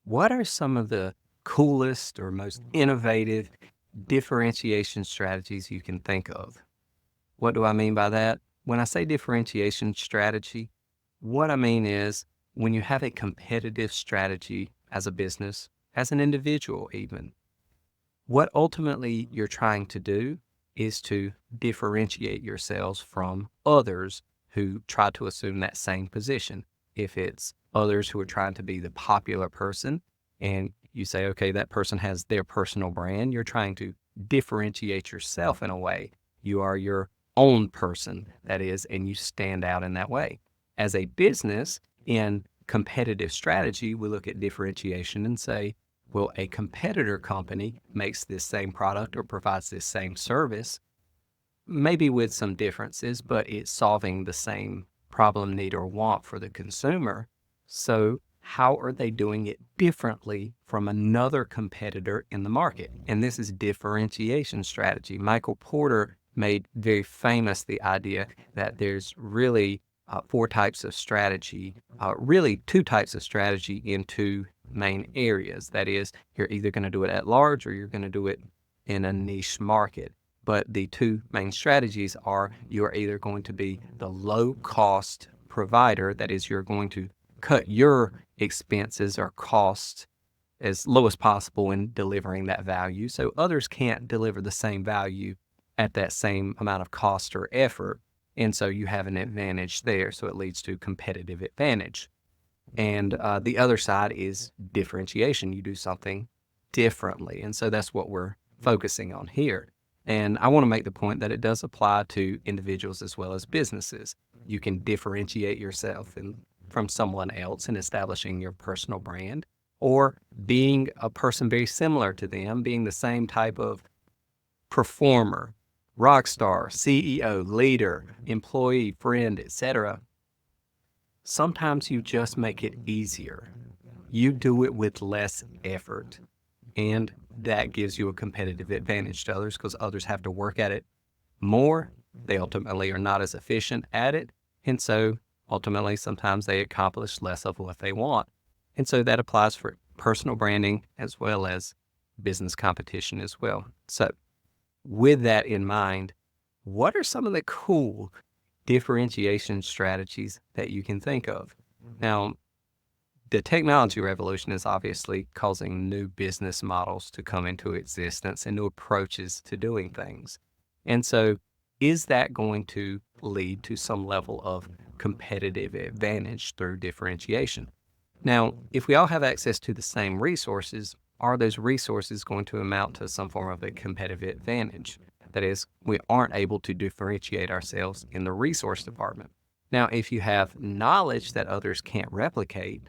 What are some of the coolest or most innovative differentiation strategies you can think of? What do I mean by that? When I say differentiation strategy, what I mean is when you have a competitive strategy as a business, as an individual, even, what ultimately you're trying to do is to differentiate yourselves from others who try to assume that same position. If it's others who are trying to be the popular person and you say, okay, that person has their personal brand, you're trying to differentiate yourself in a way. You are your own person, that is, and you stand out in that way. As a business, in competitive strategy, we look at differentiation and say, well, a competitor company makes this same product or provides this same service, maybe with some differences, but it's solving the same problem, need, or want for the consumer. So, how are they doing it differently from another competitor in the market? And this is differentiation strategy. Michael Porter made very famous the idea that there's really four types of strategy, really two types of strategy in two main areas. That is, you're either going to do it at large or you're going to do it in a niche market. But the two main strategies are you are either going to be the low cost provider, that is, you're going to cut your expenses or costs as low as possible in delivering that value. So others can't deliver the same value at that same amount of cost or effort. And so you have an advantage there. So it leads to competitive advantage. And the other side is differentiation. You do something differently. And so that's what we're focusing on here. And I want to make the point that it does apply to individuals as well as businesses. You can differentiate yourself from someone else in establishing your personal brand, or being a person very similar to them, being the same type of performer, rock star, CEO, leader, employee, friend, etc. Sometimes you just make it easier. You do it with less effort, and that gives you a competitive advantage to others because others have to work at it more. They ultimately are not as efficient at it, and so ultimately sometimes they accomplish less of what they want. And so that applies for personal branding as well as business competition as well. So with that in mind, what are some of the cool differentiation strategies that you can think of? Now, the technology revolution is obviously causing new business models to come into existence and new approaches to doing things. And so, is that going to lead to some level of competitive advantage through differentiation? Now, if we all have access to the same resources, are those resources going to amount to some form of a competitive advantage? That is, we aren't able to differentiate ourselves in the resource department. Now, if you have knowledge that others can't replicate,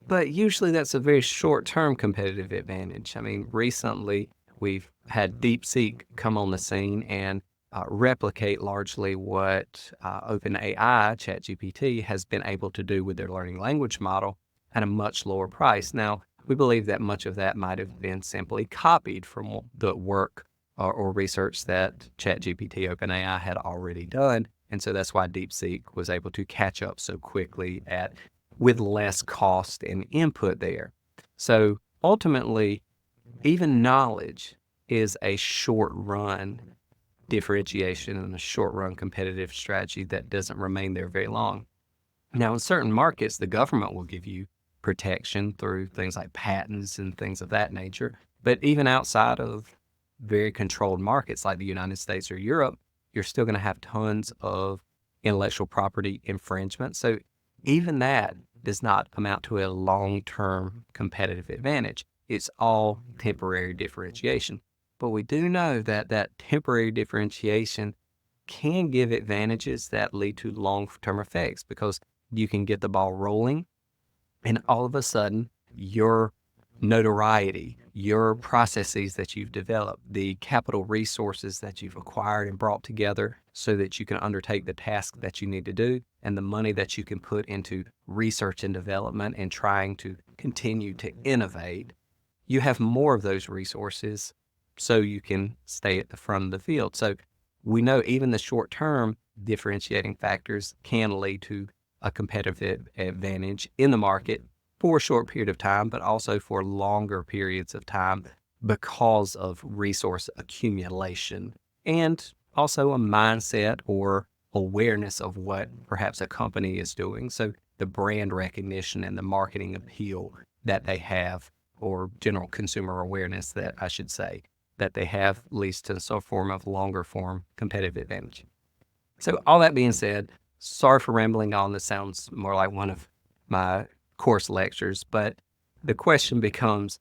but usually that's a very short-term competitive advantage. I mean, recently we've had DeepSeek come on the scene and replicate largely what OpenAI, ChatGPT, has been able to do with their learning language model at a much lower price. Now, we believe that much of that might have been simply copied from the work or research that ChatGPT, OpenAI, had already done. And so that's why DeepSeek was able to catch up so quickly with less cost and input there. So ultimately, even knowledge is a short run differentiation and a short run competitive strategy that doesn't remain there very long. Now, in certain markets, the government will give you protection through things like patents and things of that nature. But even outside of very controlled markets like the United States or Europe, you're still going to have tons of intellectual property infringement. So even that does not amount to a long-term competitive advantage. It's all temporary differentiation. But we do know that that temporary differentiation can give advantages that lead to long-term effects because you can get the ball rolling and all of a sudden your notoriety, your processes that you've developed, the capital resources that you've acquired and brought together so that you can undertake the task that you need to do, and the money that you can put into research and development and trying to continue to innovate, you have more of those resources so you can stay at the front of the field. So we know even the short-term differentiating factors can lead to a competitive advantage in the market for a short period of time, but also for longer periods of time because of resource accumulation and also a mindset or awareness of what perhaps a company is doing. So the brand recognition and the marketing appeal that they have, or general consumer awareness that I should say, that they have leads to some form of longer form competitive advantage. So all that being said, sorry for rambling on. This sounds more like one of my course lectures, but the question becomes,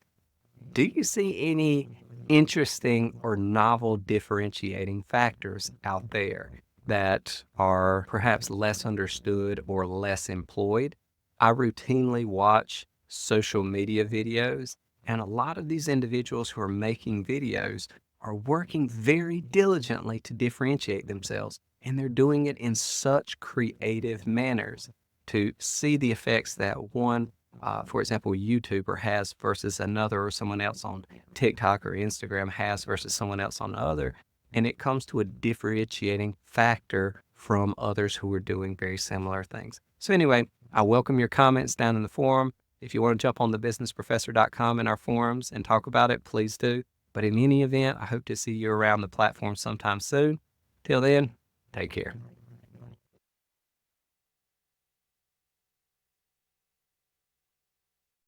do you see any interesting or novel differentiating factors out there that are perhaps less understood or less employed? I routinely watch social media videos, and a lot of these individuals who are making videos are working very diligently to differentiate themselves, and they're doing it in such creative manners to see the effects that one for example, YouTuber has versus another, or someone else on TikTok or Instagram has versus someone else on the other. And it comes to a differentiating factor from others who are doing very similar things. So anyway, I welcome your comments down in the forum. If you want to jump on thebusinessprofessor.com in our forums and talk about it, please do. But in any event, I hope to see you around the platform sometime soon. Till then, take care.